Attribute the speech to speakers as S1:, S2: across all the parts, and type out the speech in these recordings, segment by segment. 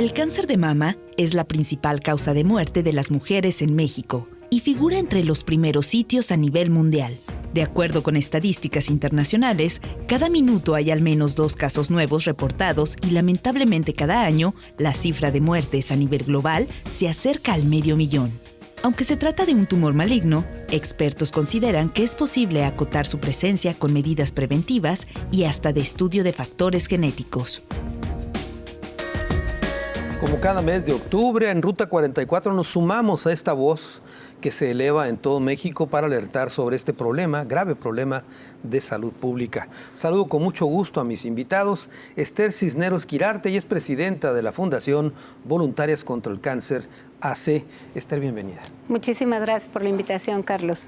S1: El cáncer de mama es la principal causa de muerte de las mujeres en México y figura entre los primeros sitios a nivel mundial. De acuerdo con estadísticas internacionales, cada minuto hay al menos 2 casos nuevos reportados y lamentablemente cada año la cifra de muertes a nivel global se acerca al 500.000. Aunque se trata de un tumor maligno, expertos consideran que es posible acotar su presencia con medidas preventivas y hasta de estudio de factores genéticos.
S2: Como cada mes de octubre, en Ruta 44 nos sumamos a esta voz que se eleva en todo México para alertar sobre este problema, grave problema de salud pública. Saludo con mucho gusto a mis invitados. Esther Cisneros Quirarte, ella es presidenta de la Fundación Voluntarias contra el Cáncer, AC. Esther, bienvenida.
S3: Muchísimas gracias por la invitación, Carlos.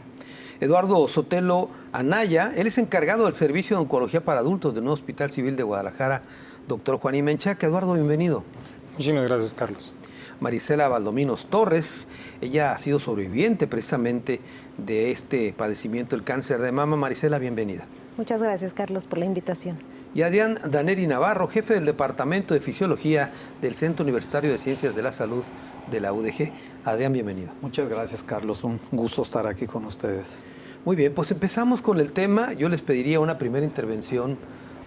S2: Eduardo Sotelo Anaya, él es encargado del Servicio de Oncología para Adultos del Nuevo Hospital Civil de Guadalajara. Doctor Juanín Menchaca. Eduardo, bienvenido.
S4: Muchísimas gracias, Carlos.
S2: Marisela Valdominos Torres, ella ha sido sobreviviente precisamente de este padecimiento, el cáncer de mama. Marisela, bienvenida.
S5: Muchas gracias, Carlos, por la invitación.
S2: Y Adrián Daneri Navarro, jefe del Departamento de Fisiología del Centro Universitario de Ciencias de la Salud de la UDG. Adrián, bienvenido.
S6: Muchas gracias, Carlos. Un gusto estar aquí con ustedes.
S2: Muy bien, pues empezamos con el tema. Yo les pediría una primera intervención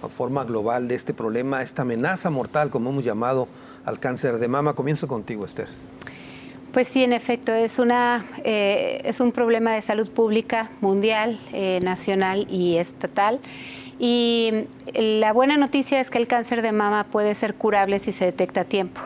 S2: a forma global de este problema, esta amenaza mortal, como hemos llamado al cáncer de mama. Comienzo contigo, Esther.
S3: Pues sí, en efecto, es un problema de salud pública mundial, nacional y estatal. Y la buena noticia es que el cáncer de mama puede ser curable si se detecta a tiempo.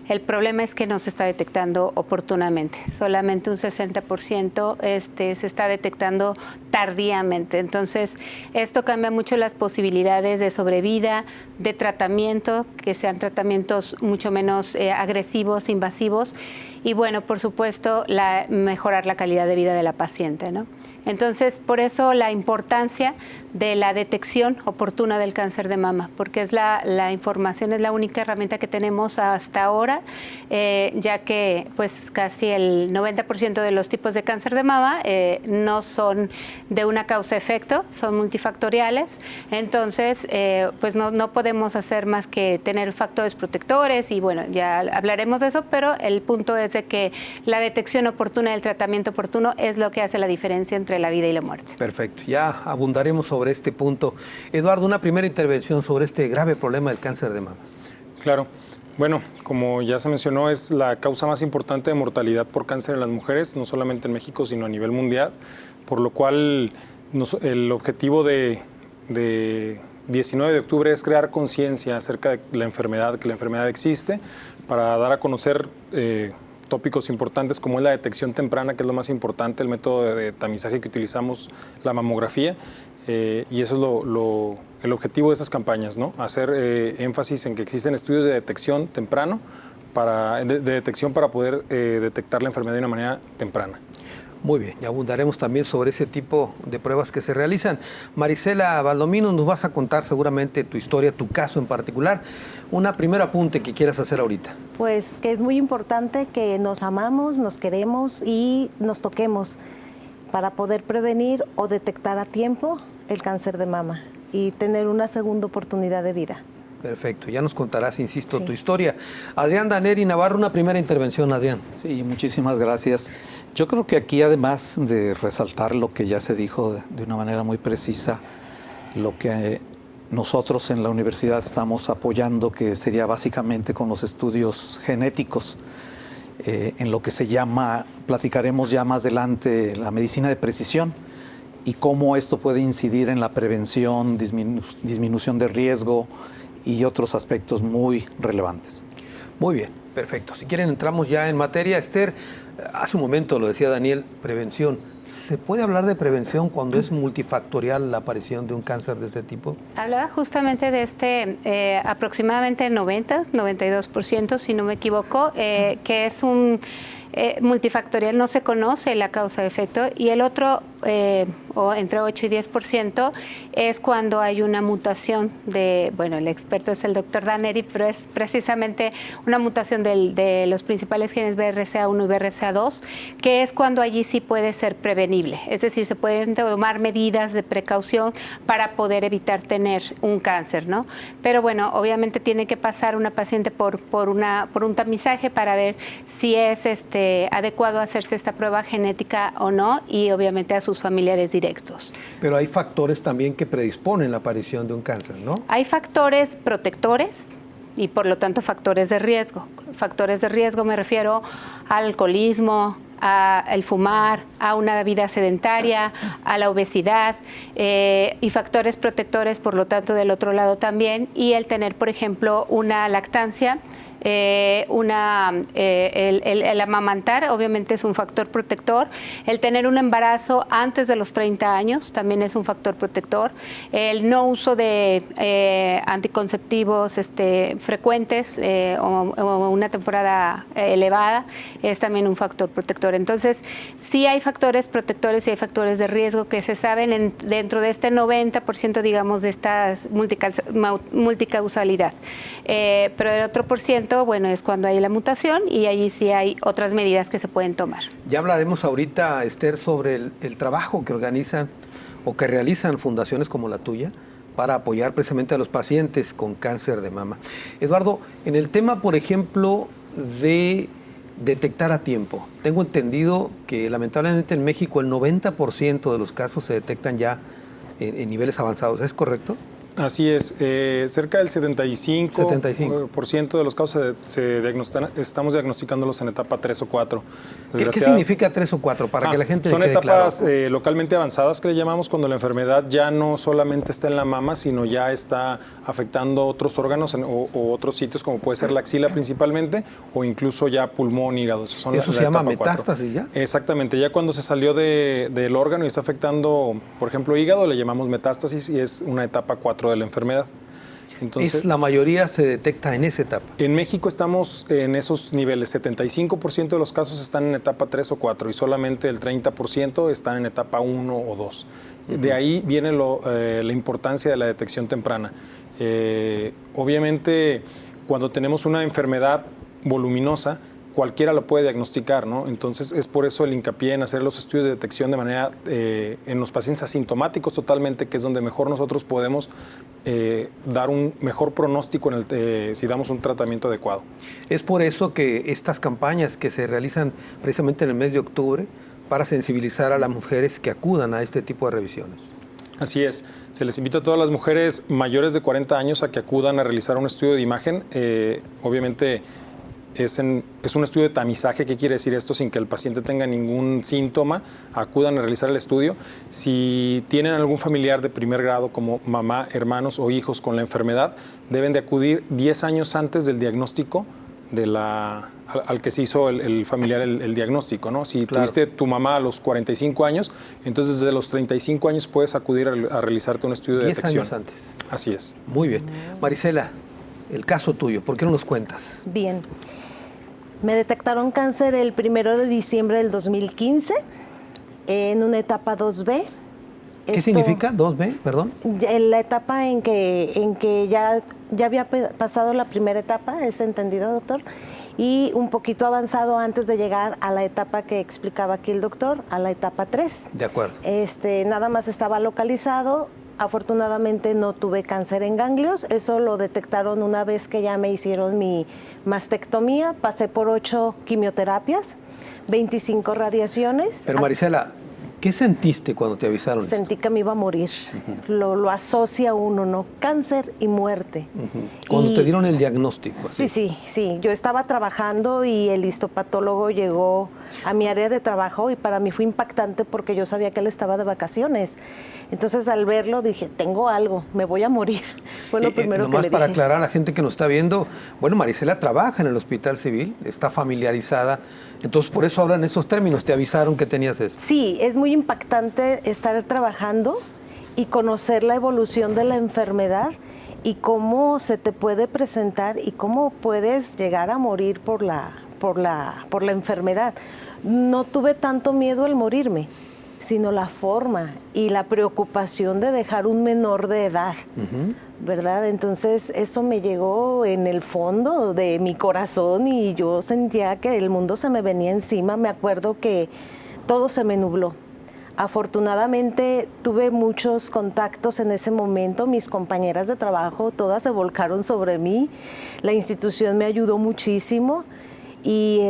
S3: El problema es que no se está detectando oportunamente. Solamente un 60% se está detectando tardíamente. Entonces, esto cambia mucho las posibilidades de sobrevida, de tratamiento, que sean tratamientos mucho menos agresivos, invasivos. Y bueno, por supuesto, mejorar la calidad de vida de la paciente, ¿no? Entonces, por eso la importancia de la detección oportuna del cáncer de mama, porque es la información es la única herramienta que tenemos hasta ahora, ya que pues casi el 90% de los tipos de cáncer de mama no son de una causa-efecto, son multifactoriales. Entonces, pues no podemos hacer más que tener factores protectores y bueno, ya hablaremos de eso, pero el punto es de que la detección oportuna y el tratamiento oportuno es lo que hace la diferencia entre la vida y la muerte.
S2: Perfecto, ya abundaremos sobre este punto. Eduardo, una primera intervención sobre este grave problema del cáncer de mama.
S4: Claro. Bueno, como ya se mencionó, es la causa más importante de mortalidad por cáncer en las mujeres, no solamente en México, sino a nivel mundial, por lo cual el objetivo de 19 de octubre es crear conciencia acerca de la enfermedad, que la enfermedad existe, para dar a conocer tópicos importantes como es la detección temprana, que es lo más importante, el método de tamizaje que utilizamos, la mamografía, y eso es el objetivo de esas campañas, ¿no? Hacer énfasis en que existen estudios de detección temprano, de detección para poder detectar la enfermedad de una manera temprana.
S2: Muy bien, y abundaremos también sobre ese tipo de pruebas que se realizan. Marisela Valdominos, nos vas a contar seguramente tu historia, tu caso en particular. Una primer apunte que quieras hacer ahorita.
S5: Pues que es muy importante que nos amamos, nos queremos y nos toquemos para poder prevenir o detectar a tiempo el cáncer de mama y tener una segunda oportunidad de vida.
S2: Perfecto, ya nos contarás, insisto, tu historia. Adrián Daneri Navarro, una primera intervención, Adrián.
S6: Sí, muchísimas gracias. Yo creo que aquí, además de resaltar lo que ya se dijo de una manera muy precisa, lo que nosotros en la universidad estamos apoyando, que sería básicamente con los estudios genéticos, en lo que se llama, platicaremos ya más adelante, la medicina de precisión, y cómo esto puede incidir en la prevención, disminución de riesgo y otros aspectos muy relevantes.
S2: Muy bien, perfecto. Si quieren entramos ya en materia. Esther, hace un momento lo decía Daniel, prevención. ¿Se puede hablar de prevención cuando es multifactorial la aparición de un cáncer de este tipo?
S3: Hablaba justamente de aproximadamente 92%, si no me equivoco, que es un multifactorial, no se conoce la causa de efecto, y el otro, o entre 8 y 10%, es cuando hay una mutación el experto es el doctor Daneri, pero es precisamente una mutación de los principales genes BRCA1 y BRCA2, que es cuando allí sí puede ser prevenible. prevenible. Es decir, se pueden tomar medidas de precaución para poder evitar tener un cáncer, ¿no? Pero bueno, obviamente tiene que pasar una paciente por un tamizaje para ver si es adecuado hacerse esta prueba genética o no, y obviamente a sus familiares directos.
S2: Pero hay factores también que predisponen la aparición de un cáncer, ¿no?
S3: Hay factores protectores y por lo tanto factores de riesgo. Factores de riesgo me refiero al alcoholismo, al fumar, a una vida sedentaria, a la obesidad, y factores protectores, por lo tanto, del otro lado también, y el tener, por ejemplo, una lactancia. El amamantar obviamente es un factor protector, el tener un embarazo antes de los 30 años también es un factor protector, el no uso de anticonceptivos frecuentes o una temporada elevada es también un factor protector. Entonces, sí hay factores protectores y hay factores de riesgo que se saben dentro de este 90%, digamos, de esta multicausalidad. Pero el otro %, bueno, es cuando hay la mutación y allí sí hay otras medidas que se pueden tomar.
S2: Ya hablaremos ahorita, Esther, sobre el trabajo que organizan o que realizan fundaciones como la tuya para apoyar precisamente a los pacientes con cáncer de mama. Eduardo, en el tema, por ejemplo, de detectar a tiempo, tengo entendido que lamentablemente en México el 90% de los casos se detectan ya en niveles avanzados, ¿es correcto?
S4: Así es, cerca del 75% de los casos estamos diagnosticándolos en etapa 3 o 4.
S2: ¿Qué significa 3 o 4? Para que la gente
S4: son
S2: quede
S4: etapas
S2: claro.
S4: Localmente avanzadas que le llamamos, cuando la enfermedad ya no solamente está en la mama, sino ya está afectando otros órganos o otros sitios, como puede ser la axila principalmente, o incluso ya pulmón, hígado.
S2: ¿Eso se llama metástasis ya?
S4: Exactamente, ya cuando se salió del órgano y está afectando, por ejemplo, hígado, le llamamos metástasis y es una etapa 4 de la enfermedad. Entonces,
S2: la mayoría se detecta en esa etapa.
S4: En México estamos en esos niveles. 75% de los casos están en etapa 3 o 4 y solamente el 30% están en etapa 1 o 2. De ahí viene la importancia de la detección temprana. Obviamente, cuando tenemos una enfermedad voluminosa, cualquiera lo puede diagnosticar, ¿no? Entonces, es por eso el hincapié en hacer los estudios de detección de manera en los pacientes asintomáticos totalmente, que es donde mejor nosotros podemos dar un mejor pronóstico si damos un tratamiento adecuado.
S2: Es por eso que estas campañas que se realizan precisamente en el mes de octubre para sensibilizar a las mujeres que acudan a este tipo de revisiones.
S4: Así es. Se les invita a todas las mujeres mayores de 40 años a que acudan a realizar un estudio de imagen. Obviamente, es un estudio de tamizaje. ¿Qué quiere decir esto? Sin que el paciente tenga ningún síntoma, acudan a realizar el estudio. Si tienen algún familiar de primer grado, como mamá, hermanos o hijos con la enfermedad, deben de acudir 10 años antes del diagnóstico al que se hizo el familiar el diagnóstico, ¿no? Si tuviste tu mamá a los 45 años, entonces desde los 35 años puedes acudir a realizarte un estudio de detección.
S2: 10 años antes.
S4: Así es.
S2: Muy bien. Marisela, el caso tuyo, ¿por qué no nos cuentas?
S5: Bien. Me detectaron cáncer el 1 de diciembre del 2015 en una etapa 2B.
S2: ¿Qué significa 2B, perdón?
S5: La etapa en que ya había pasado la primera etapa, ¿es entendido, doctor? Y un poquito avanzado antes de llegar a la etapa que explicaba aquí el doctor, a la etapa 3.
S2: De acuerdo.
S5: Nada más estaba localizado. Afortunadamente no tuve cáncer en ganglios, eso lo detectaron una vez que ya me hicieron mi mastectomía, pasé por 8 quimioterapias, 25 radiaciones.
S2: Pero Marisela, ¿qué sentiste cuando te avisaron?
S5: Sentí que me iba a morir, lo asocia uno, ¿no? Cáncer y muerte.
S2: Cuando te dieron el diagnóstico. Así.
S5: Sí, yo estaba trabajando y el histopatólogo llegó a mi área de trabajo y para mí fue impactante porque yo sabía que él estaba de vacaciones. Entonces, al verlo, dije, tengo algo, me voy a morir. Fue lo primero que le dije.
S2: Nomás para aclarar a la gente que nos está viendo, bueno, Marisela trabaja en el Hospital Civil, está familiarizada, entonces por eso hablan esos términos, te avisaron que tenías eso.
S5: Sí, es muy impactante estar trabajando y conocer la evolución de la enfermedad y cómo se te puede presentar y cómo puedes llegar a morir por la enfermedad. No tuve tanto miedo al morirme, sino la forma y la preocupación de dejar un menor de edad, ¿verdad? Entonces eso me llegó en el fondo de mi corazón y yo sentía que el mundo se me venía encima. Me acuerdo que todo se me nubló. Afortunadamente tuve muchos contactos en ese momento, mis compañeras de trabajo todas se volcaron sobre mí, la institución me ayudó muchísimo y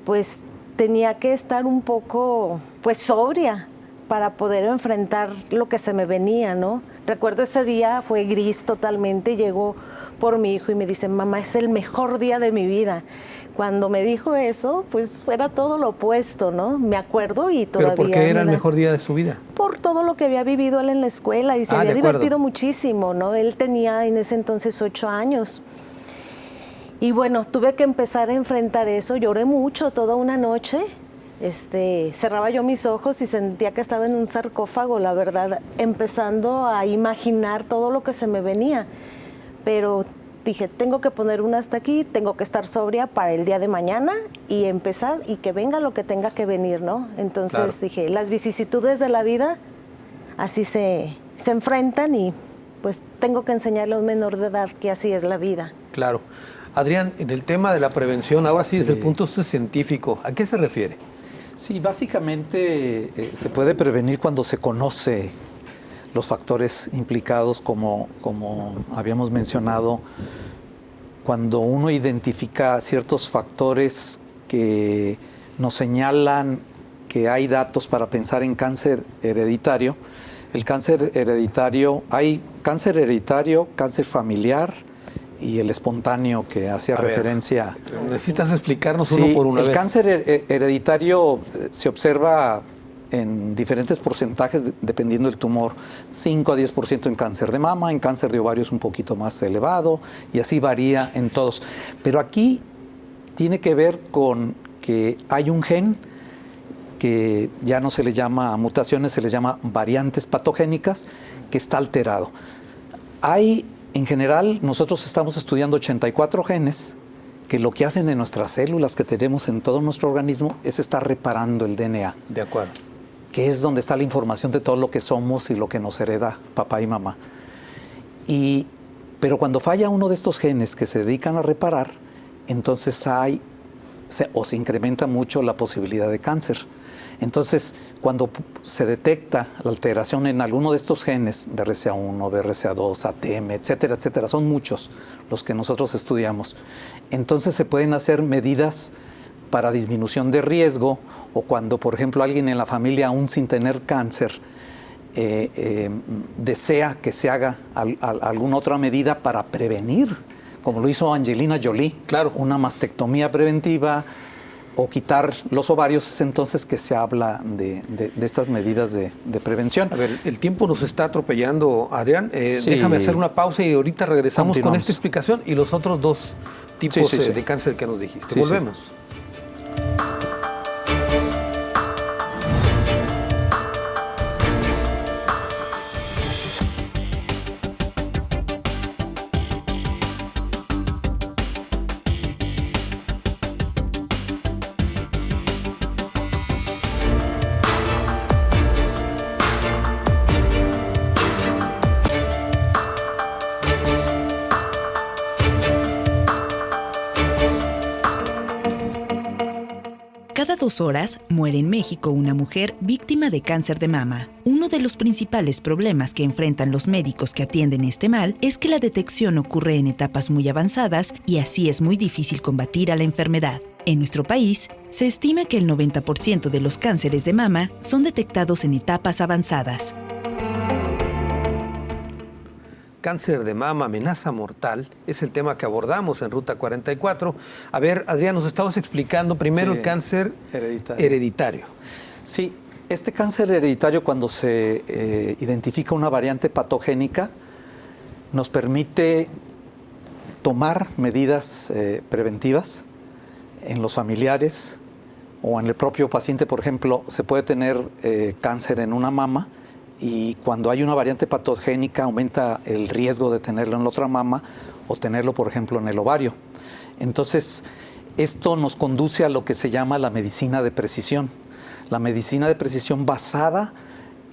S5: pues tenía que estar un poco pues sobria para poder enfrentar lo que se me venía, ¿no? Recuerdo ese día fue gris totalmente, llegó por mi hijo y me dice, mamá, es el mejor día de mi vida. Cuando me dijo eso, pues era todo lo opuesto, ¿no? Me acuerdo y todavía...
S2: ¿Pero por qué era el mejor día de su vida?
S5: Por todo lo que había vivido él en la escuela y se había divertido muchísimo, ¿no? Él tenía en ese entonces 8 años. Y bueno, tuve que empezar a enfrentar eso, lloré mucho toda una noche. Cerraba yo mis ojos y sentía que estaba en un sarcófago, la verdad, empezando a imaginar todo lo que se me venía. Pero dije, tengo que poner un hasta aquí, tengo que estar sobria para el día de mañana y empezar y que venga lo que tenga que venir, ¿no? Entonces dije, las vicisitudes de la vida así se enfrentan y pues tengo que enseñarle a un menor de edad que así es la vida.
S2: Claro. Adrián, en el tema de la prevención, ahora sí, desde el punto de vista científico, ¿a qué se refiere?
S6: Sí, básicamente se puede prevenir cuando se conoce los factores implicados, como habíamos mencionado, cuando uno identifica ciertos factores que nos señalan que hay datos para pensar en cáncer hereditario. El cáncer hereditario, hay cáncer hereditario, cáncer familiar y el espontáneo que hacía referencia.
S2: Necesitas explicarnos uno por uno.
S6: El cáncer hereditario se observa en diferentes porcentajes dependiendo del tumor, 5 a 10% en cáncer de mama, en cáncer de ovario es un poquito más elevado y así varía en todos. Pero aquí tiene que ver con que hay un gen que ya no se le llama mutaciones, se les llama variantes patogénicas, que está alterado. En general, nosotros estamos estudiando 84 genes que lo que hacen en nuestras células que tenemos en todo nuestro organismo es estar reparando el DNA.
S2: De acuerdo.
S6: Que es donde está la información de todo lo que somos y lo que nos hereda papá y mamá. Pero cuando falla uno de estos genes que se dedican a reparar, entonces se incrementa mucho la posibilidad de cáncer. Entonces, cuando se detecta la alteración en alguno de estos genes, BRCA1, BRCA2, ATM, etcétera, etcétera, son muchos los que nosotros estudiamos, entonces se pueden hacer medidas para disminución de riesgo, o cuando, por ejemplo, alguien en la familia, aún sin tener cáncer, desea que se haga alguna otra medida para prevenir, como lo hizo Angelina Jolie, una mastectomía preventiva, o quitar los ovarios, es entonces que se habla de estas medidas de prevención.
S2: A ver, el tiempo nos está atropellando, Adrián. Déjame hacer una pausa y ahorita regresamos con esta explicación y los otros dos tipos de cáncer que nos dijiste. Volvemos.
S1: Cada 2 horas muere en México una mujer víctima de cáncer de mama. Uno de los principales problemas que enfrentan los médicos que atienden este mal es que la detección ocurre en etapas muy avanzadas y así es muy difícil combatir a la enfermedad. En nuestro país, se estima que el 90% de los cánceres de mama son detectados en etapas avanzadas.
S2: Cáncer de mama, amenaza mortal, es el tema que abordamos en Ruta 44. A ver, Adrián, nos estabas explicando primero el cáncer hereditario.
S6: Sí, este cáncer hereditario, cuando se identifica una variante patogénica, nos permite tomar medidas preventivas en los familiares o en el propio paciente. Por ejemplo, se puede tener cáncer en una mama, y cuando hay una variante patogénica aumenta el riesgo de tenerlo en la otra mama o tenerlo, por ejemplo, en el ovario. Entonces, esto nos conduce a lo que se llama la medicina de precisión. La medicina de precisión basada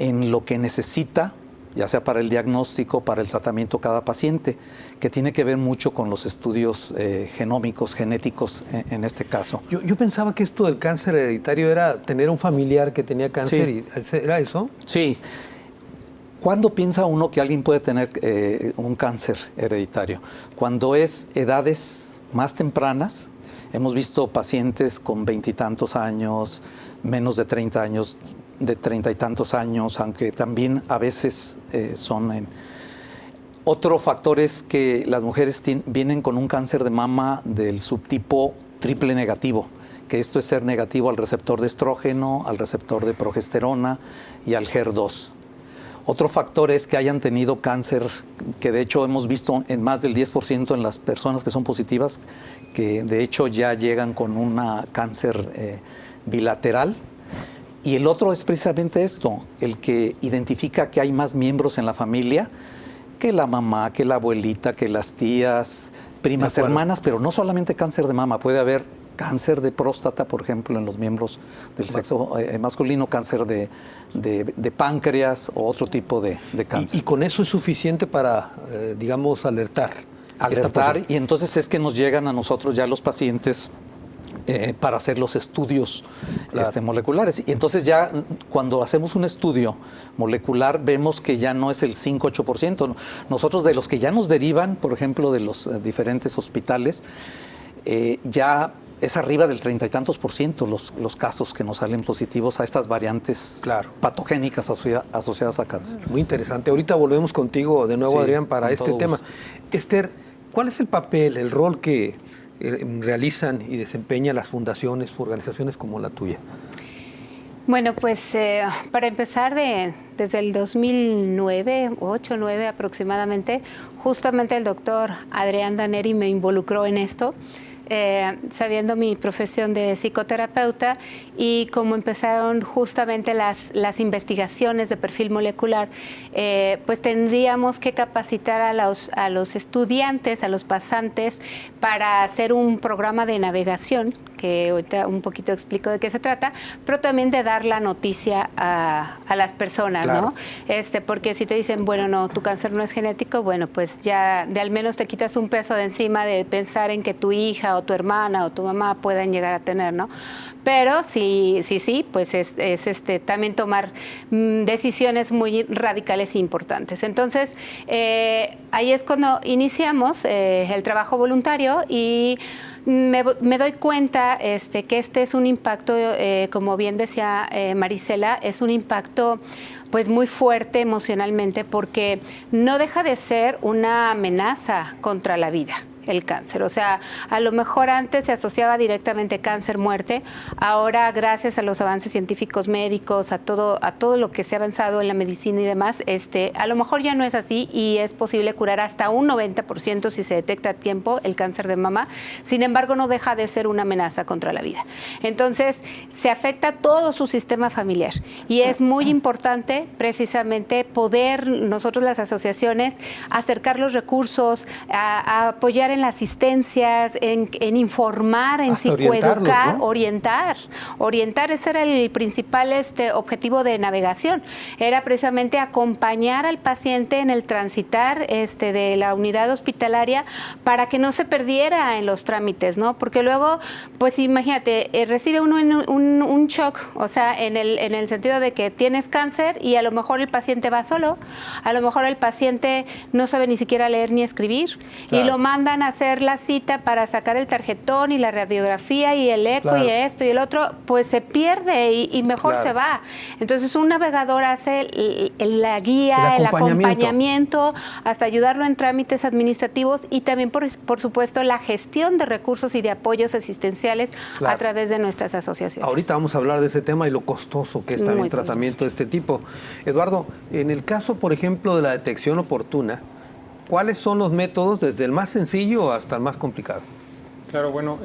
S6: en lo que necesita ya sea para el diagnóstico, para el tratamiento cada paciente, que tiene que ver mucho con los estudios genómicos, genéticos en este caso.
S2: Yo pensaba que esto del cáncer hereditario era tener un familiar que tenía cáncer,
S6: Sí.
S2: ¿era eso?
S6: Sí. ¿Cuándo piensa uno que alguien puede tener un cáncer hereditario? Cuando es edades más tempranas. Hemos visto pacientes con 20 y tantos años, menos de 30 años, de 30 y tantos años, aunque también a veces son... Otro factor es que las mujeres vienen con un cáncer de mama del subtipo triple negativo, que esto es ser negativo al receptor de estrógeno, al receptor de progesterona y al HER2. Otro factor es que hayan tenido cáncer, que de hecho hemos visto en más del 10% en las personas que son positivas, que de hecho ya llegan con un cáncer bilateral. Y el otro es precisamente esto, el que identifica que hay más miembros en la familia, que la mamá, que la abuelita, que las tías, primas, hermanas, pero no solamente cáncer de mama, puede haber cáncer de próstata, por ejemplo, en los miembros del sexo masculino, cáncer de páncreas o otro tipo de cáncer.
S2: Y con eso es suficiente para, digamos, alertar.
S6: Y entonces es que nos llegan a nosotros ya los pacientes para hacer los estudios moleculares. Y entonces ya cuando hacemos un estudio molecular vemos que ya no es el 5-8%. Nosotros de los que ya nos derivan, por ejemplo, de los diferentes hospitales, ya es arriba del 30 y tantos % los casos que nos salen positivos a estas variantes patogénicas asociadas a cáncer.
S2: Muy interesante. Ahorita volvemos contigo de nuevo, Adrián, para este tema. Esther, ¿cuál es el papel, el rol que realizan y desempeñan las fundaciones, organizaciones como la tuya?
S3: Bueno, pues para empezar, desde el 2009, 8-9 aproximadamente, justamente el doctor Adrián Daneri me involucró en esto. Sabiendo mi profesión de psicoterapeuta y como empezaron justamente las investigaciones de perfil molecular, pues tendríamos que capacitar a los estudiantes, a los pasantes, para hacer un programa de navegación, que ahorita un poquito explico de qué se trata, pero también de dar la noticia a las personas, ¿no? Porque si te dicen, bueno, no, tu cáncer no es genético, bueno, pues ya de al menos te quitas un peso de encima de pensar en que tu hija o tu hermana o tu mamá puedan llegar a tener, ¿no? Pero sí, pues es también tomar decisiones muy radicales e importantes. Entonces, ahí es cuando iniciamos el trabajo voluntario y me doy cuenta que este es un impacto, como bien decía Marisela, es un impacto pues muy fuerte emocionalmente porque no deja de ser una amenaza contra la vida. El cáncer, o sea, a lo mejor antes se asociaba directamente cáncer, muerte, ahora gracias a los avances científicos médicos, a todo lo que se ha avanzado en la medicina y demás, a lo mejor ya no es así y es posible curar hasta un 90% si se detecta a tiempo el cáncer de mama, sin embargo no deja de ser una amenaza contra la vida. Entonces, se afecta todo su sistema familiar y es muy importante precisamente poder nosotros las asociaciones acercar los recursos, a apoyar en las asistencias, en informar, en psicoeducar, ¿no? orientar, ese era el principal objetivo de navegación, era precisamente acompañar al paciente en el transitar de la unidad hospitalaria para que no se perdiera en los trámites, ¿no? Porque luego, pues imagínate, recibe uno un shock, o sea, en el sentido de que tienes cáncer y a lo mejor el paciente va solo, a lo mejor el paciente no sabe ni siquiera leer ni escribir, y lo mandan a hacer la cita para sacar el tarjetón y la radiografía y el eco y esto y el otro, pues se pierde y mejor se va. Entonces un navegador hace la guía, el acompañamiento, hasta ayudarlo en trámites administrativos y también, por supuesto, la gestión de recursos y de apoyos asistenciales a través de nuestras asociaciones.
S2: Ahorita vamos a hablar de ese tema y lo costoso que es también tratamiento de este tipo. Eduardo, en el caso, por ejemplo, de la detección oportuna, ¿cuáles son los métodos desde el más sencillo hasta el más complicado?
S4: Claro, bueno,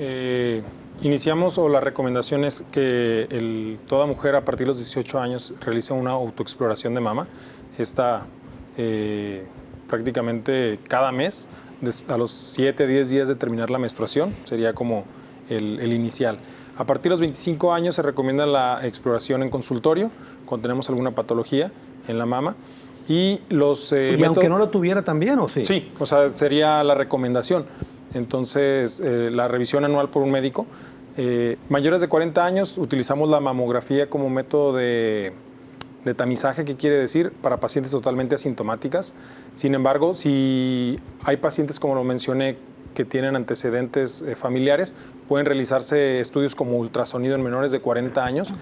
S4: iniciamos la recomendación es que toda mujer a partir de los 18 años realice una autoexploración de mama. Esta prácticamente cada mes, a los 7-10 días de terminar la menstruación, sería como el inicial. A partir de los 25 años se recomienda la exploración en consultorio, cuando tenemos alguna patología en la mama. Y los
S2: ¿Y aunque no lo tuviera también, o sí?
S4: Sí, o sea, sería la recomendación. Entonces, la revisión anual por un médico. Mayores de 40 años, utilizamos la mamografía como método de tamizaje, que quiere decir para pacientes totalmente asintomáticas. Sin embargo, si hay pacientes, como lo mencioné, que tienen antecedentes familiares, pueden realizarse estudios como ultrasonido en menores de 40 años.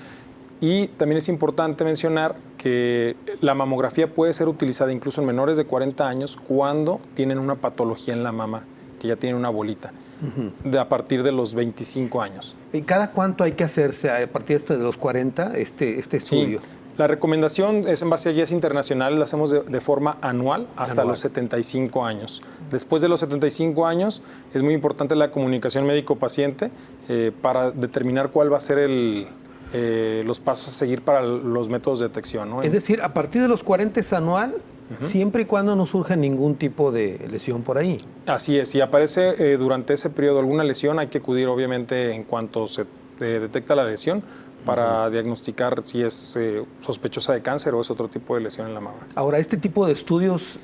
S4: Y también es importante mencionar que la mamografía puede ser utilizada incluso en menores de 40 años cuando tienen una patología en la mama, que ya tienen una bolita, a partir de los 25 años.
S2: ¿Y cada cuánto hay que hacerse a partir de los 40 este estudio?
S4: Sí. La recomendación es en base a guías internacionales, la hacemos de forma anual hasta los 75 años. Después de los 75 años es muy importante la comunicación médico-paciente para determinar cuál va a ser los pasos a seguir para los métodos de detección, ¿no?
S2: Es decir, a partir de los 40 es anual, siempre y cuando no surja ningún tipo de lesión por ahí.
S4: Así es, si aparece durante ese periodo alguna lesión, hay que acudir obviamente en cuanto se detecta la lesión para diagnosticar si es sospechosa de cáncer o es otro tipo de lesión en la mama.
S2: Ahora, este tipo de estudios,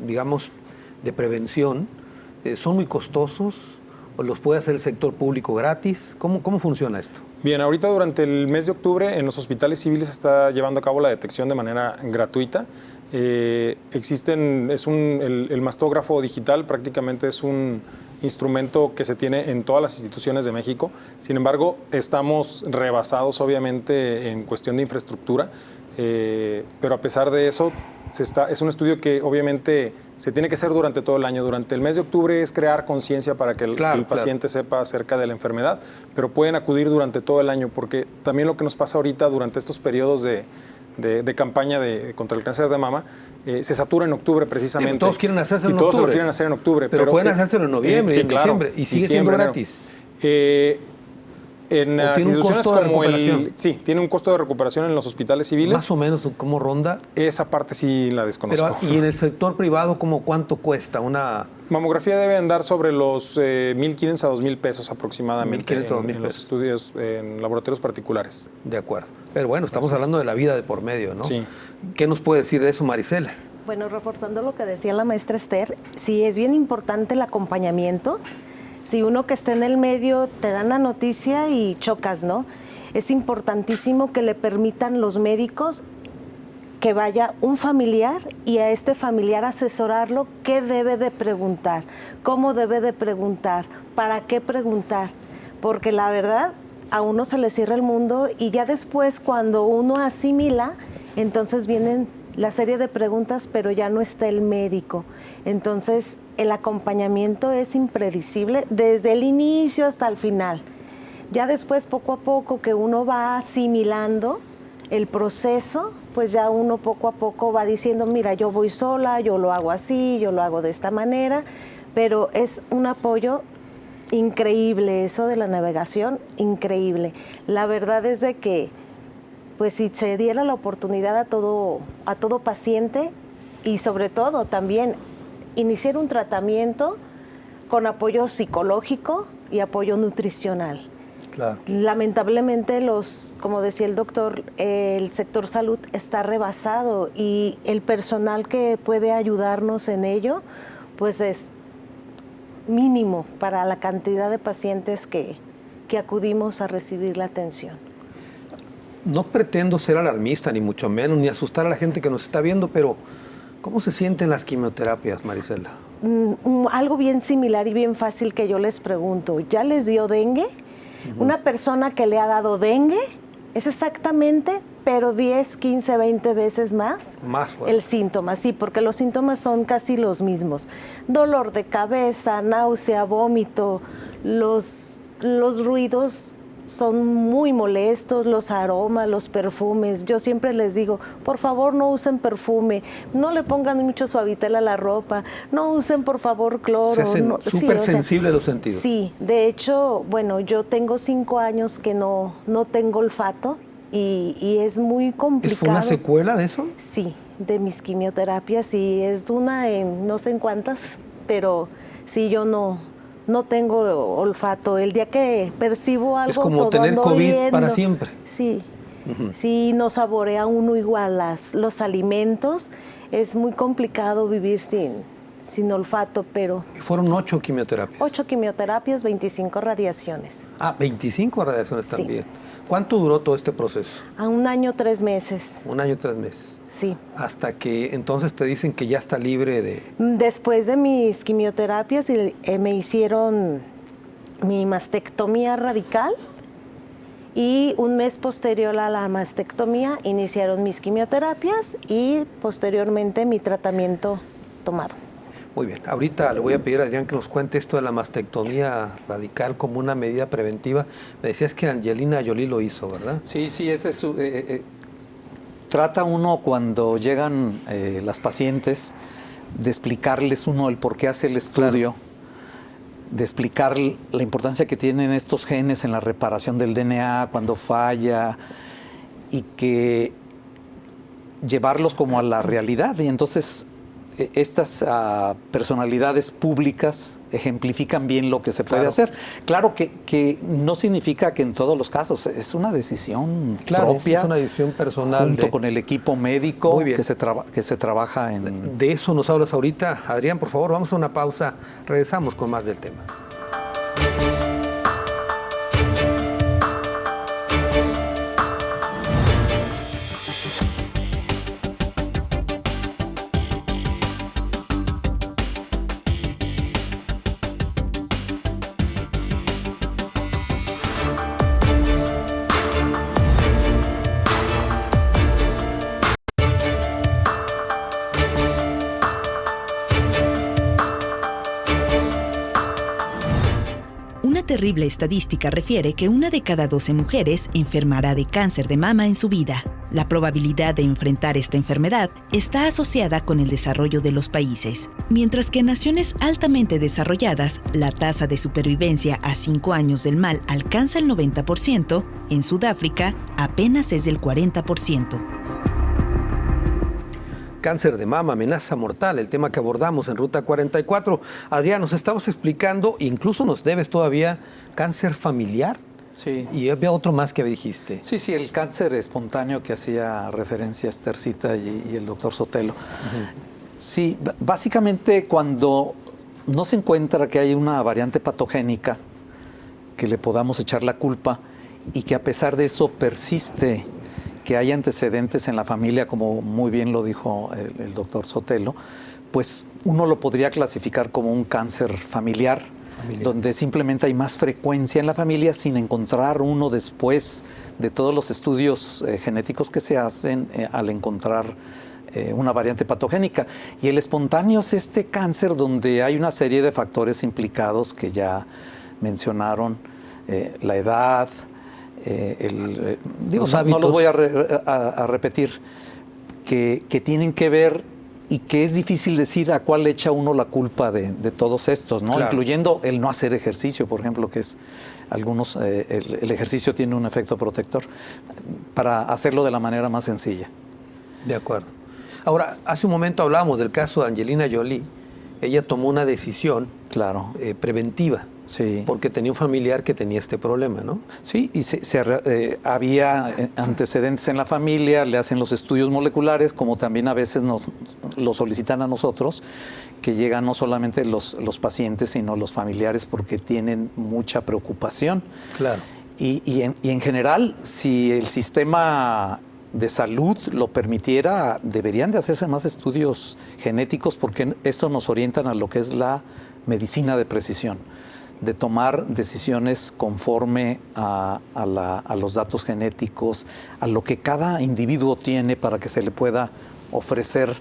S2: digamos, de prevención, ¿son muy costosos o los puede hacer el sector público gratis? ¿Cómo funciona esto?
S4: Bien, ahorita durante el mes de octubre en los hospitales civiles se está llevando a cabo la detección de manera gratuita. El mastógrafo digital prácticamente es un instrumento que se tiene en todas las instituciones de México. Sin embargo, estamos rebasados obviamente en cuestión de infraestructura, pero a pesar de eso, es un estudio que obviamente se tiene que hacer durante todo el año. Durante el mes de octubre es crear conciencia para que el paciente sepa acerca de la enfermedad, pero pueden acudir durante todo el año, porque también lo que nos pasa ahorita durante estos periodos de campaña contra el cáncer de mama, se satura en octubre precisamente.
S2: Sí, todos quieren hacerse en octubre.
S4: Todos lo quieren hacer en octubre.
S2: Pero pueden hacérselo en noviembre,
S4: sí,
S2: en
S4: claro,
S2: diciembre, y sigue siendo gratis.
S4: En las instituciones como sí, tiene un costo de recuperación en los hospitales civiles.
S2: Más o menos, ¿cómo ronda?
S4: Esa parte sí la desconozco.
S2: Pero, ¿y en el sector privado cuánto cuesta una...?
S4: Mamografía debe andar sobre los 1,500 a 2,000 pesos aproximadamente
S2: 1,500 a 2,000
S4: en los estudios, en laboratorios particulares.
S2: De acuerdo. Pero bueno, estamos hablando de la vida de por medio, ¿no?
S4: Sí.
S2: ¿Qué nos puede decir de eso, Marisela?
S5: Bueno, reforzando lo que decía la maestra Esther, sí es bien importante el acompañamiento. Si uno que está en el medio te dan la noticia y chocas, ¿no? Es importantísimo que le permitan los médicos que vaya un familiar y a este familiar asesorarlo qué debe de preguntar, cómo debe de preguntar, para qué preguntar. Porque la verdad, a uno se le cierra el mundo y ya después cuando uno asimila, entonces vienen la serie de preguntas, pero ya no está el médico. Entonces, el acompañamiento es impredecible desde el inicio hasta el final. Ya después, poco a poco, que uno va asimilando el proceso, pues ya uno poco a poco va diciendo, mira, yo voy sola, yo lo hago así, yo lo hago de esta manera, pero es un apoyo increíble, eso de la navegación, increíble. La verdad es de que, pues si se diera la oportunidad a todo paciente y sobre todo también iniciar un tratamiento con apoyo psicológico y apoyo nutricional.
S2: Claro.
S5: Lamentablemente, como decía el doctor, el sector salud está rebasado y el personal que puede ayudarnos en ello, pues es mínimo para la cantidad de pacientes que acudimos a recibir la atención.
S2: No pretendo ser alarmista, ni mucho menos, ni asustar a la gente que nos está viendo, pero ¿cómo se sienten las quimioterapias, Marisela?
S5: Algo bien similar y bien fácil que yo les pregunto. ¿Ya les dio dengue? Una persona que le ha dado dengue es exactamente, pero 10, 15, 20 veces más el síntoma. Sí, porque los síntomas son casi los mismos. Dolor de cabeza, náusea, vómito, los ruidos son muy molestos, los aromas, los perfumes. Yo siempre les digo, por favor no usen perfume, no le pongan mucho Suavitel a la ropa, no usen por favor cloro.
S2: Se hacen súper sensibles los sentidos.
S5: Sí, de hecho, bueno, yo tengo 5 años que no tengo olfato y es muy complicado.
S2: ¿Fue una secuela de eso?
S5: Sí, de mis quimioterapias y es una en no sé en cuántas, pero sí, yo no tengo olfato. El día que percibo algo,
S2: es como
S5: todo
S2: tener
S5: ando
S2: COVID
S5: oliendo.
S2: para siempre.
S5: Sí, sí, no saborea uno igual los alimentos. Es muy complicado vivir sin olfato, pero...
S2: Fueron 8 quimioterapias.
S5: 8 quimioterapias, 25 radiaciones.
S2: 25 radiaciones
S5: Sí.
S2: también. ¿Cuánto duró todo este proceso?
S5: A 1 año, 3 meses.
S2: 1 año, 3 meses.
S5: Sí.
S2: Hasta que entonces te dicen que ya está libre de...
S5: Después de mis quimioterapias me hicieron mi mastectomía radical y un mes posterior a la mastectomía iniciaron mis quimioterapias y posteriormente mi tratamiento tomado.
S2: Muy bien, ahorita le voy a pedir a Adrián que nos cuente esto de la mastectomía radical como una medida preventiva. Me decías que Angelina Jolie lo hizo, ¿verdad?
S6: Sí, ese es su... trata uno cuando llegan las pacientes de explicarles uno el por qué hace el estudio, de explicar la importancia que tienen estos genes en la reparación del DNA cuando falla y que llevarlos como a la realidad. Y entonces estas personalidades públicas ejemplifican bien lo que se puede hacer. Claro que no significa que en todos los casos, es una decisión propia.
S2: Es una decisión personal.
S6: Junto con el equipo médico
S2: Muy bien.
S6: que se trabaja en...
S2: De eso nos hablas ahorita. Adrián, por favor, vamos a una pausa. Regresamos con más del tema.
S1: Una terrible estadística refiere que 1 de cada 12 mujeres enfermará de cáncer de mama en su vida. La probabilidad de enfrentar esta enfermedad está asociada con el desarrollo de los países. Mientras que en naciones altamente desarrolladas, la tasa de supervivencia a 5 años del mal alcanza el 90%, en Sudáfrica apenas es del 40%.
S2: Cáncer de mama, amenaza mortal, el tema que abordamos en Ruta 44. Adrián, nos estabas explicando, incluso nos debes todavía, cáncer familiar.
S6: Sí.
S2: Y había otro más que dijiste.
S6: Sí, el cáncer espontáneo que hacía referencia a Esthercita y el doctor Sotelo. Sí, básicamente cuando no se encuentra que hay una variante patogénica que le podamos echar la culpa y que a pesar de eso persiste, que hay antecedentes en la familia, como muy bien lo dijo el doctor Sotelo, pues uno lo podría clasificar como un cáncer familiar, donde simplemente hay más frecuencia en la familia sin encontrar uno después de todos los estudios genéticos que se hacen al encontrar una variante patogénica. Y el espontáneo es este cáncer donde hay una serie de factores implicados que ya mencionaron, la edad, no los voy a repetir, que tienen que ver y que es difícil decir a cuál le echa uno la culpa de todos estos, ¿no?
S2: Claro.
S6: Incluyendo el no hacer ejercicio, por ejemplo, que es algunos, el ejercicio tiene un efecto protector, para hacerlo de la manera más sencilla.
S2: De acuerdo. Ahora, hace un momento hablábamos del caso de Angelina Jolie. Ella tomó una decisión preventiva.
S6: Sí.
S2: Porque tenía un familiar que tenía este problema, ¿no?
S6: Sí, y había antecedentes en la familia, le hacen los estudios moleculares, como también a veces nos lo solicitan a nosotros, que llegan no solamente los pacientes, sino los familiares, porque tienen mucha preocupación.
S2: Claro.
S6: Y en general, si el sistema de salud lo permitiera, deberían de hacerse más estudios genéticos, porque eso nos orientan a lo que es la medicina de precisión, de tomar decisiones conforme a los datos genéticos, a lo que cada individuo tiene para que se le pueda ofrecer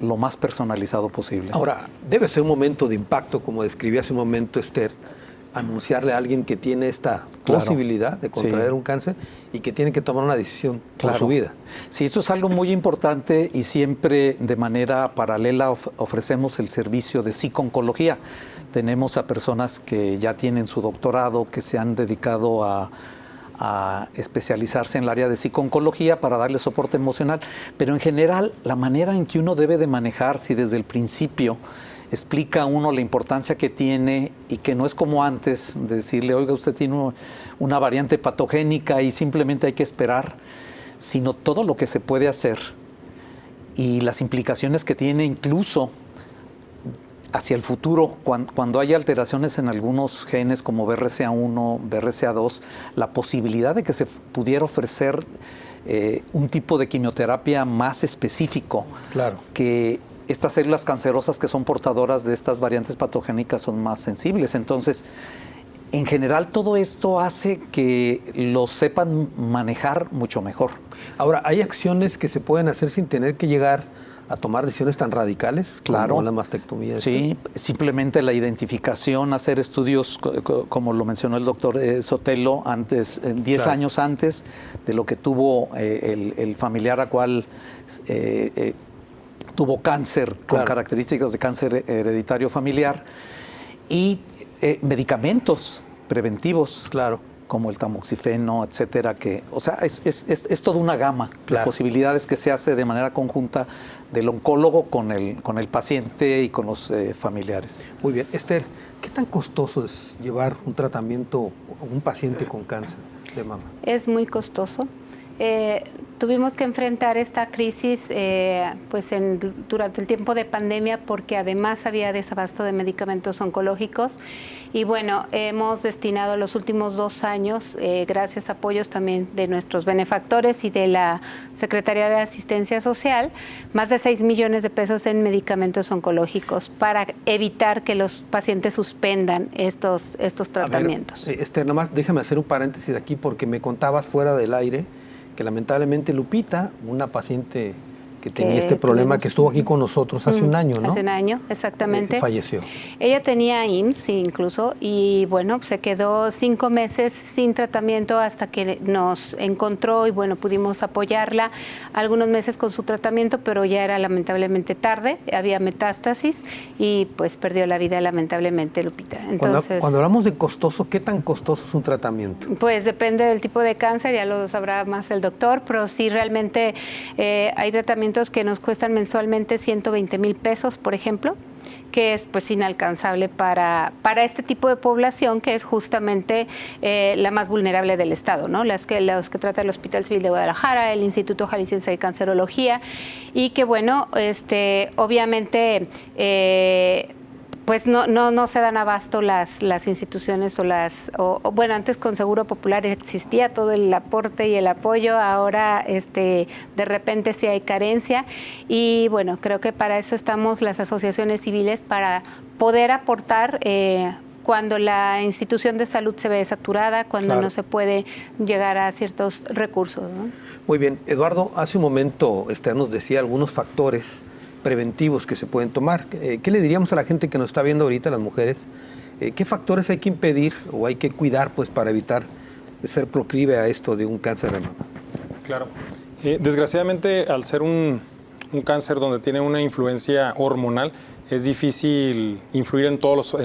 S6: lo más personalizado posible.
S2: Ahora, debe ser un momento de impacto, como describí hace un momento Esther, anunciarle a alguien que tiene esta posibilidad de contraer un cáncer y que tiene que tomar una decisión por su vida.
S6: Sí, esto es algo muy importante y siempre de manera paralela ofrecemos el servicio de psico-oncología. Tenemos a personas que ya tienen su doctorado, que se han dedicado a especializarse en el área de psico-oncología para darle soporte emocional, pero en general la manera en que uno debe de manejar, si desde el principio explica a uno la importancia que tiene y que no es como antes de decirle, oiga, usted tiene una variante patogénica y simplemente hay que esperar, sino todo lo que se puede hacer y las implicaciones que tiene incluso hacia el futuro, cuando hay alteraciones en algunos genes como BRCA1, BRCA2, la posibilidad de que se pudiera ofrecer un tipo de quimioterapia más específico,
S2: Claro.
S6: que estas células cancerosas que son portadoras de estas variantes patogénicas son más sensibles. Entonces, en general, todo esto hace que lo sepan manejar mucho mejor.
S2: Ahora, ¿hay acciones que se pueden hacer sin tener que llegar a tomar decisiones tan radicales
S6: Claro.
S2: como la mastectomía?
S6: Sí, simplemente la identificación, hacer estudios, como lo mencionó el doctor Sotelo, antes, 10
S2: Claro.
S6: años antes de lo que tuvo el familiar a cual tuvo cáncer, con
S2: Claro.
S6: características de cáncer hereditario familiar, y medicamentos preventivos.
S2: Claro.
S6: Como el tamoxifeno, etcétera, que, o sea, es toda una gama
S2: Claro.
S6: de posibilidades que se hace de manera conjunta del oncólogo con el paciente y con los familiares.
S2: Muy bien. Esther, ¿qué tan costoso es llevar un tratamiento a un paciente con cáncer de mama?
S3: Es muy costoso. Tuvimos que enfrentar esta crisis pues durante el tiempo de pandemia porque además había desabasto de medicamentos oncológicos y bueno, hemos destinado los últimos 2 años, gracias a apoyos también de nuestros benefactores y de la Secretaría de Asistencia Social, más de 6 millones de pesos en medicamentos oncológicos para evitar que los pacientes suspendan estos tratamientos.
S2: A ver, Esther, nomás déjame hacer un paréntesis aquí porque me contabas fuera del aire que lamentablemente Lupita, una paciente que tenía este problema, que estuvo aquí con nosotros hace un año, ¿no?
S3: Hace un año, exactamente.
S2: Falleció.
S3: Ella tenía IMSS incluso y bueno, se quedó 5 meses sin tratamiento hasta que nos encontró y bueno, pudimos apoyarla algunos meses con su tratamiento, pero ya era lamentablemente tarde, había metástasis y pues perdió la vida lamentablemente Lupita. Entonces,
S2: Cuando hablamos de costoso, ¿qué tan costoso es un tratamiento?
S3: pues depende del tipo de cáncer, ya lo sabrá más el doctor, pero sí realmente hay tratamientos que nos cuestan mensualmente 120,000 pesos, por ejemplo, que es pues inalcanzable para este tipo de población que es justamente la más vulnerable del Estado, ¿no? Los que trata el Hospital Civil de Guadalajara, el Instituto Jalisciense de Cancerología y que bueno, obviamente pues no se dan abasto las instituciones o bueno, antes con Seguro Popular existía todo el aporte y el apoyo, ahora de repente sí hay carencia y bueno, creo que para eso estamos las asociaciones civiles, para poder aportar cuando la institución de salud se ve saturada, cuando
S2: Claro.
S3: no se puede llegar a ciertos recursos, ¿no?
S2: Muy bien. Eduardo, hace un momento Esther nos decía algunos factores preventivos que se pueden tomar. ¿Qué le diríamos a la gente que nos está viendo ahorita, las mujeres? ¿Qué factores hay que impedir o hay que cuidar pues para evitar ser proclive a esto de un cáncer de mama?
S4: Claro. Desgraciadamente, al ser un cáncer donde tiene una influencia hormonal, es difícil influir en todos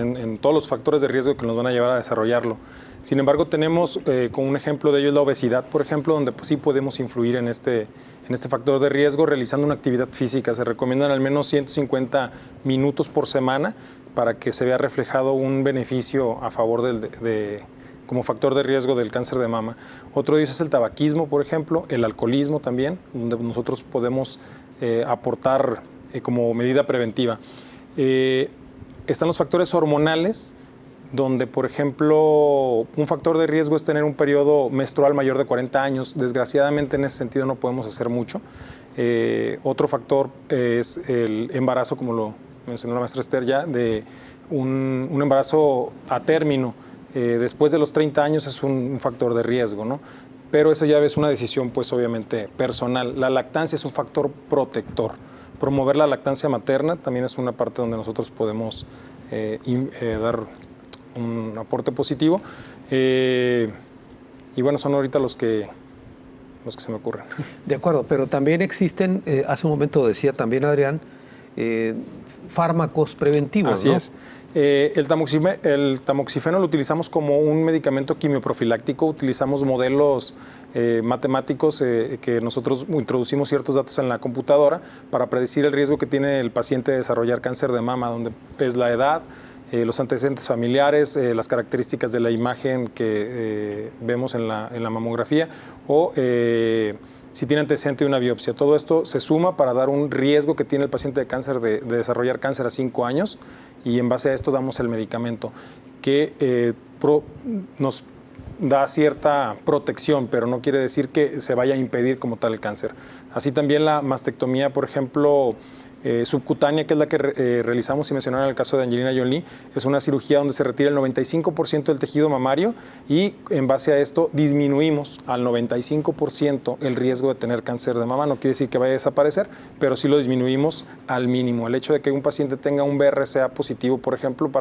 S4: los factores de riesgo que nos van a llevar a desarrollarlo. Sin embargo, tenemos como un ejemplo de ello es la obesidad, por ejemplo, donde pues, sí podemos influir en este factor de riesgo realizando una actividad física. Se recomiendan al menos 150 minutos por semana para que se vea reflejado un beneficio a favor como factor de riesgo del cáncer de mama. Otro de ellos es el tabaquismo, por ejemplo, el alcoholismo también, donde nosotros podemos aportar como medida preventiva. Están los factores hormonales, donde, por ejemplo, un factor de riesgo es tener un periodo menstrual mayor de 40 años. Desgraciadamente, en ese sentido no podemos hacer mucho. Otro factor es el embarazo, como lo mencionó la maestra Esther ya, de un embarazo a término. Después de los 30 años es un factor de riesgo, ¿no? Pero eso ya es una decisión, pues, obviamente, personal. La lactancia es un factor protector. Promover la lactancia materna también es una parte donde nosotros podemos dar un aporte positivo. Y bueno, son ahorita los que se me ocurren.
S2: De acuerdo, pero también existen, hace un momento decía también Adrián, fármacos preventivos,
S4: Así
S2: ¿no?
S4: es. El tamoxifeno lo utilizamos como un medicamento quimioprofiláctico. Utilizamos modelos matemáticos que nosotros introducimos ciertos datos en la computadora para predecir el riesgo que tiene el paciente de desarrollar cáncer de mama, donde es la edad, los antecedentes familiares, las características de la imagen que vemos en la mamografía o si tiene antecedente de una biopsia. Todo esto se suma para dar un riesgo que tiene el paciente de cáncer de desarrollar cáncer a 5 años, y en base a esto damos el medicamento que nos da cierta protección, pero no quiere decir que se vaya a impedir como tal el cáncer. Así también la mastectomía, por ejemplo, subcutánea, que es la que realizamos y mencionaron en el caso de Angelina Jolie, es una cirugía donde se retira el 95% del tejido mamario, y en base a esto disminuimos al 95% el riesgo de tener cáncer de mama. No quiere decir que vaya a desaparecer, pero sí lo disminuimos al mínimo. El hecho de que un paciente tenga un BRCA positivo, por ejemplo,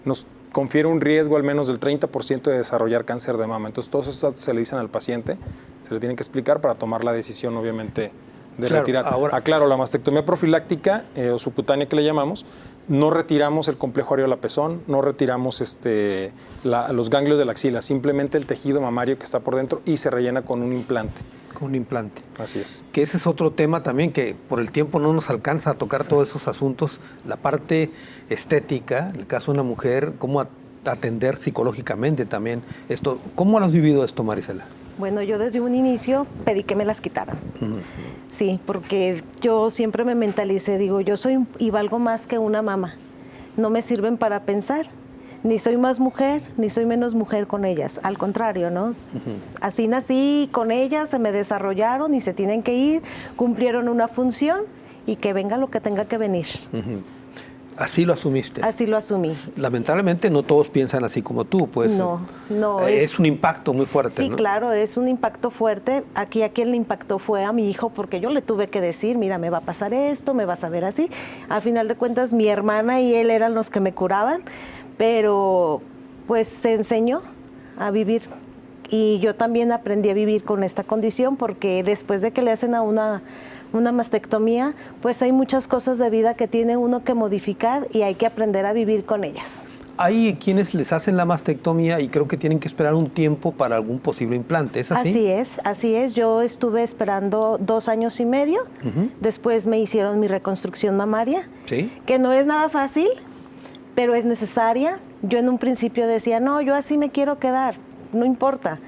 S4: nos confiere un riesgo al menos del 30% de desarrollar cáncer de mama. Entonces, todos estos datos se le dicen al paciente, se le tienen que explicar para tomar la decisión, obviamente, de retirar. Aclaro, la mastectomía profiláctica o subcutánea que le llamamos, no retiramos el complejo areolapezón, no retiramos los ganglios de la axila, simplemente el tejido mamario que está por dentro, y se rellena con un implante.
S2: Con un implante.
S4: Así es.
S2: Que ese es otro tema también, que por el tiempo no nos alcanza a tocar todos esos asuntos. La parte estética, en el caso de una mujer, cómo atender psicológicamente también esto. ¿Cómo lo has vivido esto, Marisela?
S5: Bueno, yo desde un inicio pedí que me las quitaran. Sí, porque yo siempre me mentalicé, digo, yo soy y valgo más que una mama. No me sirven para pensar. Ni soy más mujer, ni soy menos mujer con ellas. Al contrario, ¿no? Así nací con ellas, se me desarrollaron y se tienen que ir, cumplieron una función, y que venga lo que tenga que venir.
S2: ¿Así lo asumiste?
S5: Así lo asumí.
S2: Lamentablemente no todos piensan así como tú, pues.
S5: No.
S2: Es un impacto muy fuerte,
S5: sí,
S2: ¿no?
S5: Claro, es un impacto fuerte. Aquí a quien le impactó fue a mi hijo, porque yo le tuve que decir, mira, me va a pasar esto, me vas a ver así. Al final de cuentas, mi hermana y él eran los que me curaban, pero pues se enseñó a vivir. Y yo también aprendí a vivir con esta condición, porque después de que le hacen a una mastectomía, pues hay muchas cosas de vida que tiene uno que modificar, y hay que aprender a vivir con ellas.
S2: Hay quienes les hacen la mastectomía y creo que tienen que esperar un tiempo para algún posible implante, ¿es así?
S5: Así es. Yo estuve esperando 2 años y medio. Después me hicieron mi reconstrucción mamaria,
S2: ¿sí?
S5: Que no es nada fácil, pero es necesaria. Yo en un principio decía, no, yo así me quiero quedar, no importa.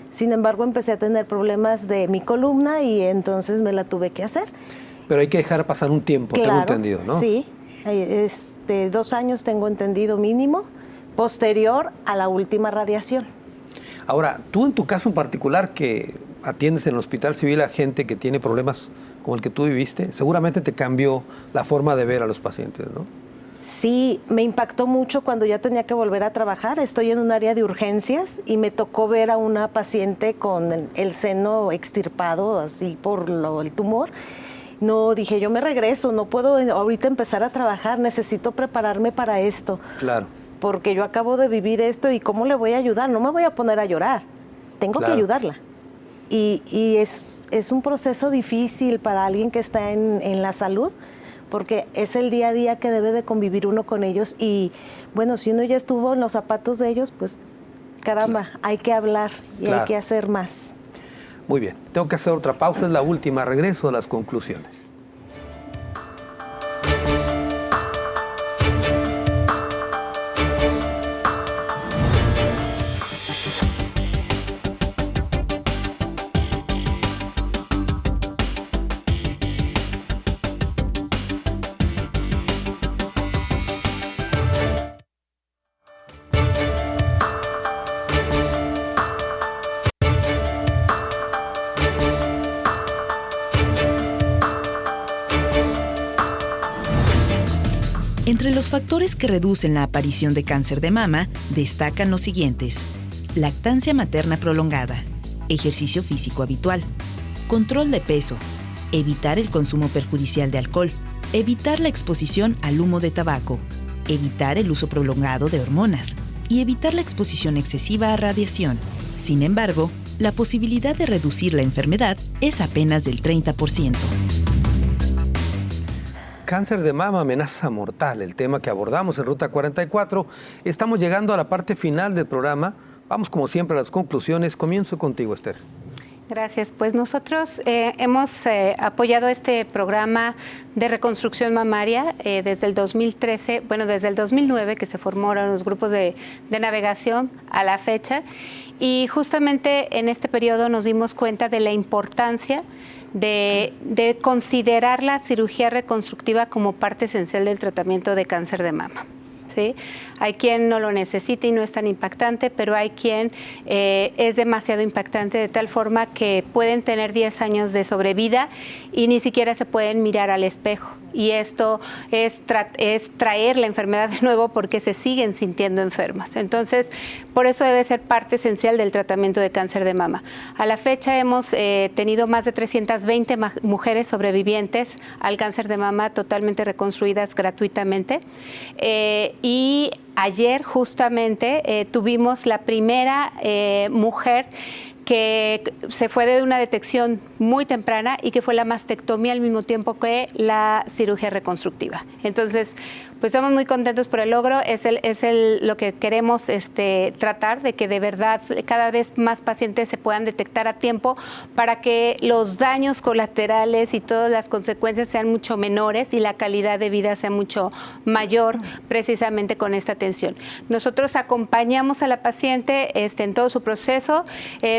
S5: Sin embargo, empecé a tener problemas de mi columna, y entonces me la tuve que hacer.
S2: Pero hay que dejar pasar un tiempo,
S5: claro,
S2: tengo entendido, ¿no?
S5: Sí, 2 años tengo entendido mínimo, posterior a la última radiación.
S2: Ahora, tú en tu caso en particular, que atiendes en el Hospital Civil a gente que tiene problemas como el que tú viviste, seguramente te cambió la forma de ver a los pacientes, ¿no?
S5: Sí, me impactó mucho cuando ya tenía que volver a trabajar. Estoy en un área de urgencias y me tocó ver a una paciente con el seno extirpado así por el tumor. No, dije, yo me regreso, no puedo ahorita empezar a trabajar, necesito prepararme para esto.
S2: Claro.
S5: Porque yo acabo de vivir esto, y ¿cómo le voy a ayudar? No me voy a poner a llorar, tengo que ayudarla. Y es un proceso difícil para alguien que está en la salud, porque es el día a día que debe de convivir uno con ellos. Y bueno, si uno ya estuvo en los zapatos de ellos, pues caramba, hay que hablar y hay que hacer más.
S2: Muy bien, tengo que hacer otra pausa, es la última, regreso a las conclusiones.
S1: Entre los factores que reducen la aparición de cáncer de mama, destacan los siguientes: lactancia materna prolongada, ejercicio físico habitual, control de peso, evitar el consumo perjudicial de alcohol, evitar la exposición al humo de tabaco, evitar el uso prolongado de hormonas y evitar la exposición excesiva a radiación. Sin embargo, la posibilidad de reducir la enfermedad es apenas del 30%.
S2: Cáncer de mama, amenaza mortal, el tema que abordamos en Ruta 44. Estamos llegando a la parte final del programa. Vamos, como siempre, a las conclusiones. Comienzo contigo, Esther.
S3: Gracias. Pues nosotros hemos apoyado este programa de reconstrucción mamaria desde el 2013, bueno, desde el 2009 que se formaron los grupos de navegación a la fecha. Y justamente en este periodo nos dimos cuenta de la importancia de considerar la cirugía reconstructiva como parte esencial del tratamiento de cáncer de mama. ¿Sí? Hay quien no lo necesita y no es tan impactante, pero hay quien es demasiado impactante de tal forma que pueden tener 10 años de sobrevida y ni siquiera se pueden mirar al espejo. Y esto es traer la enfermedad de nuevo porque se siguen sintiendo enfermas. Entonces, por eso debe ser parte esencial del tratamiento de cáncer de mama. A la fecha hemos tenido más de 320 mujeres sobrevivientes al cáncer de mama totalmente reconstruidas gratuitamente. Y ayer justamente tuvimos la primera mujer que se fue de una detección muy temprana y que fue la mastectomía al mismo tiempo que la cirugía reconstructiva. Entonces, pues estamos muy contentos por el logro, lo que queremos tratar, de que de verdad cada vez más pacientes se puedan detectar a tiempo para que los daños colaterales y todas las consecuencias sean mucho menores y la calidad de vida sea mucho mayor precisamente con esta atención. Nosotros acompañamos a la paciente en todo su proceso,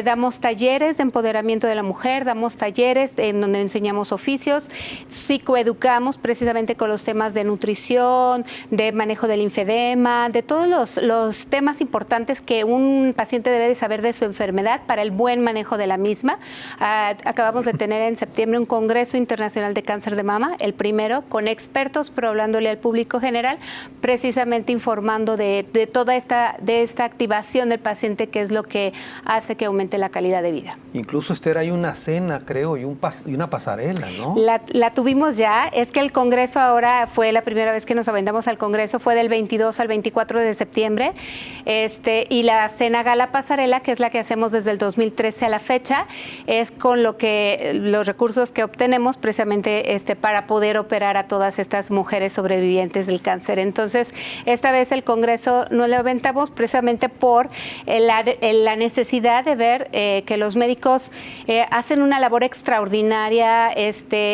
S3: damos talleres de empoderamiento de la mujer, damos talleres en donde enseñamos oficios, psicoeducamos precisamente con los temas de nutrición, de manejo del linfedema, de todos los temas importantes que un paciente debe de saber de su enfermedad para el buen manejo de la misma. Acabamos de tener en septiembre un Congreso Internacional de Cáncer de Mama, el primero, con expertos, pero hablándole al público general, precisamente informando de toda esta activación del paciente, que es lo que hace que aumente la calidad de vida.
S2: Incluso, Esther, hay una cena, creo, y una pasarela, ¿no?
S3: La tuvimos ya. Es que el Congreso ahora fue la primera vez que nos aventamos al Congreso, fue del 22 al 24 de septiembre, y la cena gala pasarela, que es la que hacemos desde el 2013 a la fecha, es con los recursos que obtenemos precisamente para poder operar a todas estas mujeres sobrevivientes del cáncer. Entonces, esta vez el Congreso nos lo aventamos precisamente por la necesidad de ver que los médicos hacen una labor extraordinaria,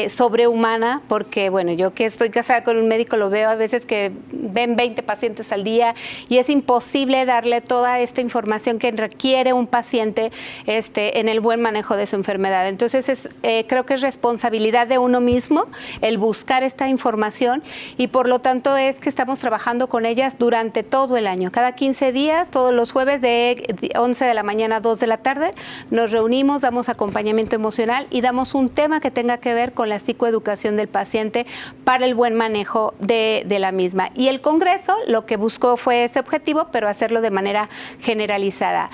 S3: sobrehumana, porque, bueno, yo que estoy casada con un médico lo veo a veces que ven 20 pacientes al día y es imposible darle toda esta información que requiere un paciente en el buen manejo de su enfermedad. Entonces, creo que es responsabilidad de uno mismo el buscar esta información y por lo tanto es que estamos trabajando con ellas durante todo el año. Cada 15 días, todos los jueves de 11 de la mañana a 2 de la tarde, nos reunimos, damos acompañamiento emocional y damos un tema que tenga que ver con la psicoeducación del paciente para el buen manejo de la misma. Y el Congreso lo que buscó fue ese objetivo, pero hacerlo de manera generalizada.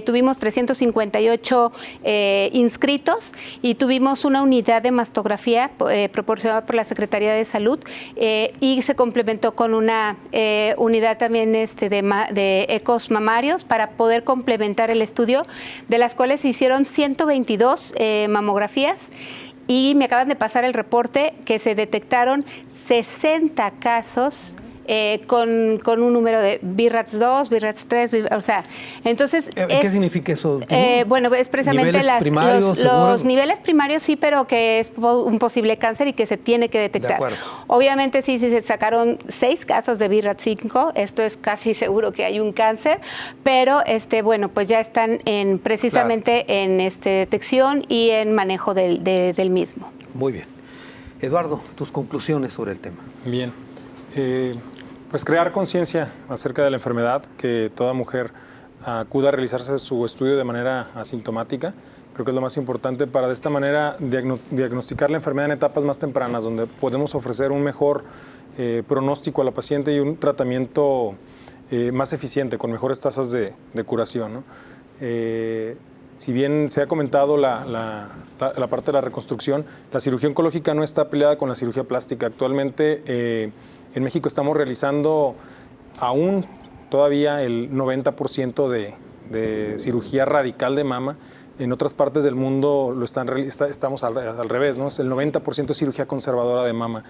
S3: Tuvimos 358 inscritos y tuvimos una unidad de mastografía proporcionada por la Secretaría de Salud y se complementó con una unidad también de ecos mamarios para poder complementar el estudio, de las cuales se hicieron 122 mamografías. Y me acaban de pasar el reporte que se detectaron 60 casos con un número de BRAF 2, BRAF 3, o sea, entonces...
S2: ¿Qué significa eso?
S3: Bueno, es precisamente los niveles primarios, sí, pero que es un posible cáncer y que se tiene que detectar. Obviamente, sí, se sacaron 6 casos de BRAF 5, esto es casi seguro que hay un cáncer, pero bueno, pues ya están precisamente en detección y en manejo del mismo.
S2: Muy bien. Eduardo, tus conclusiones sobre el tema.
S4: Bien. Pues crear conciencia acerca de la enfermedad, que toda mujer acuda a realizarse su estudio de manera asintomática. Creo que es lo más importante para de esta manera diagnosticar la enfermedad en etapas más tempranas, donde podemos ofrecer un mejor pronóstico a la paciente y un tratamiento más eficiente, con mejores tasas de curación, ¿no? Si bien se ha comentado la parte de la reconstrucción, la cirugía oncológica no está peleada con la cirugía plástica. Actualmente en México estamos realizando aún todavía el 90% de cirugía radical de mama. En otras partes del mundo estamos al revés, ¿no? Es el 90% de cirugía conservadora de mama.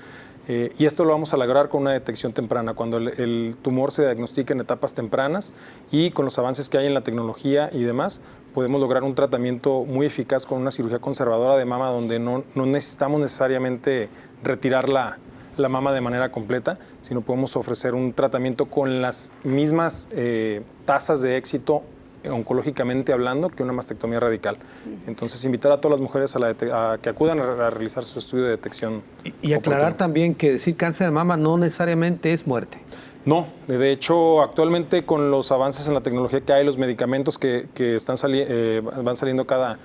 S4: Y esto lo vamos a lograr con una detección temprana, cuando el tumor se diagnostica en etapas tempranas y con los avances que hay en la tecnología y demás, podemos lograr un tratamiento muy eficaz con una cirugía conservadora de mama donde no necesitamos necesariamente retirar la mama de manera completa, sino podemos ofrecer un tratamiento con las mismas tasas de éxito oncológicamente hablando que una mastectomía radical. Entonces, invitar a todas las mujeres a que acudan a realizar su estudio de detección.
S2: Y aclarar también que decir cáncer de mama no necesariamente es muerte.
S4: No, de hecho, actualmente con los avances en la tecnología que hay, los medicamentos que van saliendo cada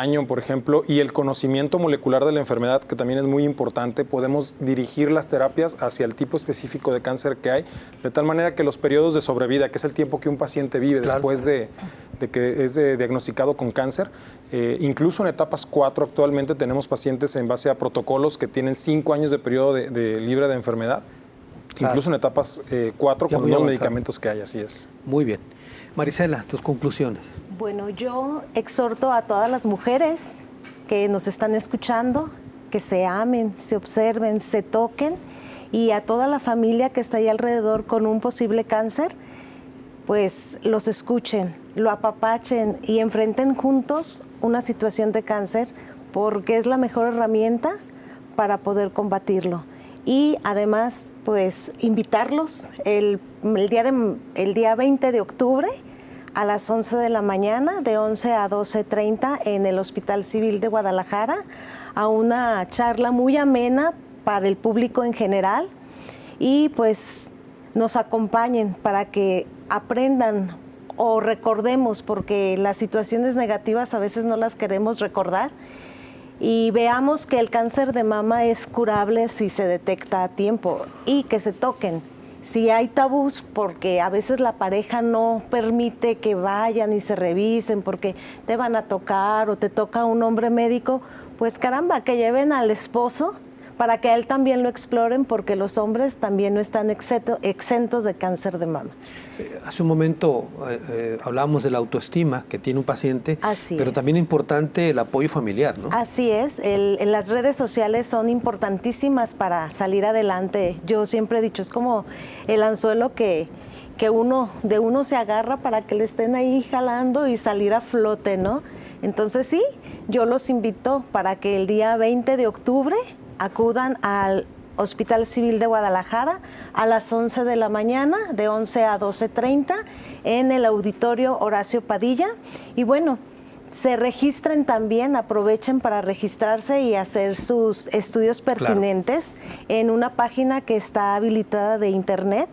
S4: año, por ejemplo, y el conocimiento molecular de la enfermedad, que también es muy importante, podemos dirigir las terapias hacia el tipo específico de cáncer que hay, de tal manera que los periodos de sobrevida, que es el tiempo que un paciente vive después de que es diagnosticado con cáncer, incluso en etapas 4 actualmente tenemos pacientes en base a protocolos que tienen 5 años de periodo de libre de enfermedad, incluso en etapas 4 con los medicamentos que hay, así es.
S2: Muy bien. Marisela, tus conclusiones.
S5: Bueno, yo exhorto a todas las mujeres que nos están escuchando, que se amen, se observen, se toquen, y a toda la familia que está ahí alrededor con un posible cáncer, pues los escuchen, lo apapachen y enfrenten juntos una situación de cáncer, porque es la mejor herramienta para poder combatirlo. Y además, pues invitarlos el día 20 de octubre a las 11 de la mañana, de 11 a 12:30 en el Hospital Civil de Guadalajara, a una charla muy amena para el público en general, y pues nos acompañen para que aprendan o recordemos, porque las situaciones negativas a veces no las queremos recordar, y veamos que el cáncer de mama es curable si se detecta a tiempo, y que se toquen. Si hay tabús, porque a veces la pareja no permite que vayan y se revisen porque te van a tocar o te toca un hombre médico, pues caramba, que lleven al esposo para que él también lo exploren, porque los hombres también no están exentos de cáncer de mama.
S2: Hace un momento hablábamos de la autoestima que tiene un paciente, pero también es importante el apoyo familiar, ¿no?
S5: Así es, las redes sociales son importantísimas para salir adelante. Yo siempre he dicho, es como el anzuelo que uno se agarra para que le estén ahí jalando y salir a flote, ¿no? Entonces sí, yo los invito para que el día 20 de octubre acudan al Hospital Civil de Guadalajara a las 11 de la mañana, de 11 a 12:30, en el Auditorio Horacio Padilla. Y bueno, se registren también, aprovechen para registrarse y hacer sus estudios pertinentes en una página que está habilitada de internet.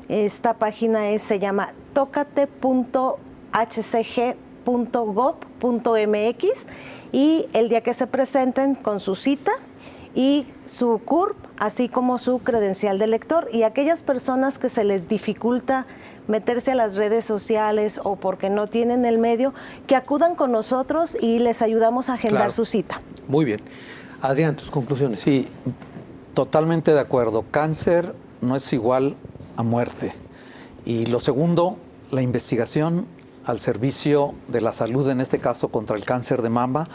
S5: Esta página se llama tocate.hcg.gov.mx, y el día que se presenten con su cita y su CURP, así como su credencial de lector, y aquellas personas que se les dificulta meterse a las redes sociales o porque no tienen el medio, que acudan con nosotros y les ayudamos a agendar su cita.
S2: Muy bien. Adrián, tus conclusiones.
S6: Sí, totalmente de acuerdo. Cáncer no es igual a muerte. Y lo segundo, la investigación al servicio de la salud, en este caso contra el cáncer de mama.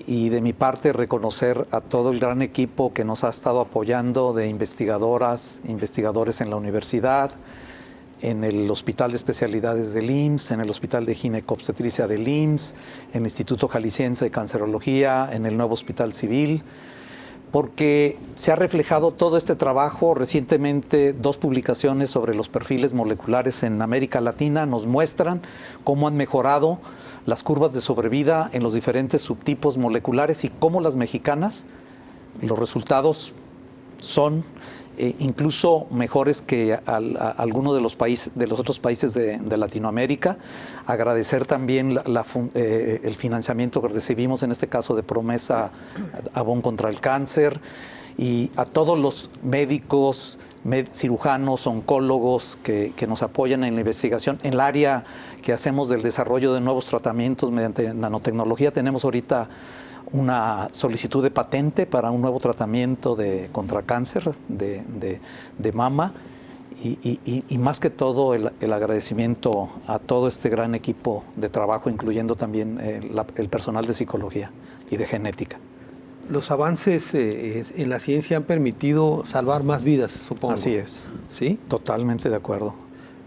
S6: Y de mi parte, reconocer a todo el gran equipo que nos ha estado apoyando, de investigadoras, investigadores en la universidad, en el Hospital de Especialidades del IMSS, en el Hospital de Ginecobstetricia del IMSS, en el Instituto Jalisciense de Cancerología, en el nuevo Hospital Civil, porque se ha reflejado todo este trabajo. Recientemente 2 publicaciones sobre los perfiles moleculares en América Latina nos muestran cómo han mejorado las curvas de sobrevida en los diferentes subtipos moleculares, y cómo las mexicanas, los resultados son incluso mejores que algunos de los otros países de Latinoamérica. Agradecer también el financiamiento que recibimos, en este caso de Promesa Avon contra el Cáncer, y a todos los médicos, cirujanos, oncólogos que nos apoyan en la investigación, en el área que hacemos del desarrollo de nuevos tratamientos mediante nanotecnología. Tenemos ahorita una solicitud de patente para un nuevo tratamiento contra cáncer de mama, y más que todo el agradecimiento a todo este gran equipo de trabajo, incluyendo también el personal de psicología y de genética.
S2: Los avances en la ciencia han permitido salvar más vidas, supongo.
S6: Así es.
S2: ¿Sí?
S6: Totalmente de acuerdo.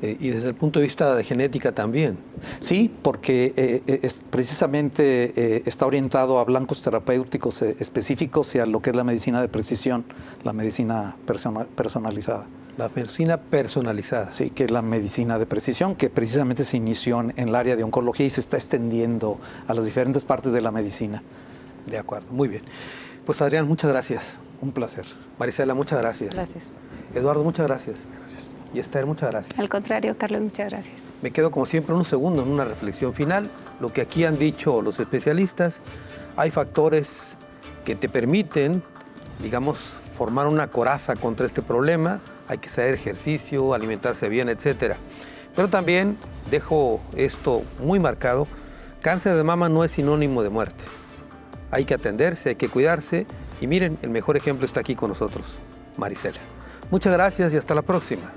S2: Y desde el punto de vista de genética también.
S6: Sí, porque precisamente está orientado a blancos terapéuticos específicos y a lo que es la medicina de precisión, la medicina personalizada.
S2: La medicina personalizada.
S6: Sí, que es la medicina de precisión, que precisamente se inició en el área de oncología y se está extendiendo a las diferentes partes de la medicina.
S2: De acuerdo, muy bien. Pues Adrián, muchas gracias.
S6: Un placer.
S2: Marisela, muchas gracias.
S5: Gracias.
S2: Eduardo, muchas gracias.
S4: Gracias.
S2: Y Esther, muchas gracias.
S3: Al contrario, Carlos, muchas gracias.
S2: Me quedo como siempre unos segundos en una reflexión final. Lo que aquí han dicho los especialistas, hay factores que te permiten, digamos, formar una coraza contra este problema. Hay que hacer ejercicio, alimentarse bien, etcétera. Pero también dejo esto muy marcado, cáncer de mama no es sinónimo de muerte. Hay que atenderse, hay que cuidarse y miren, el mejor ejemplo está aquí con nosotros, Marisela. Muchas gracias y hasta la próxima.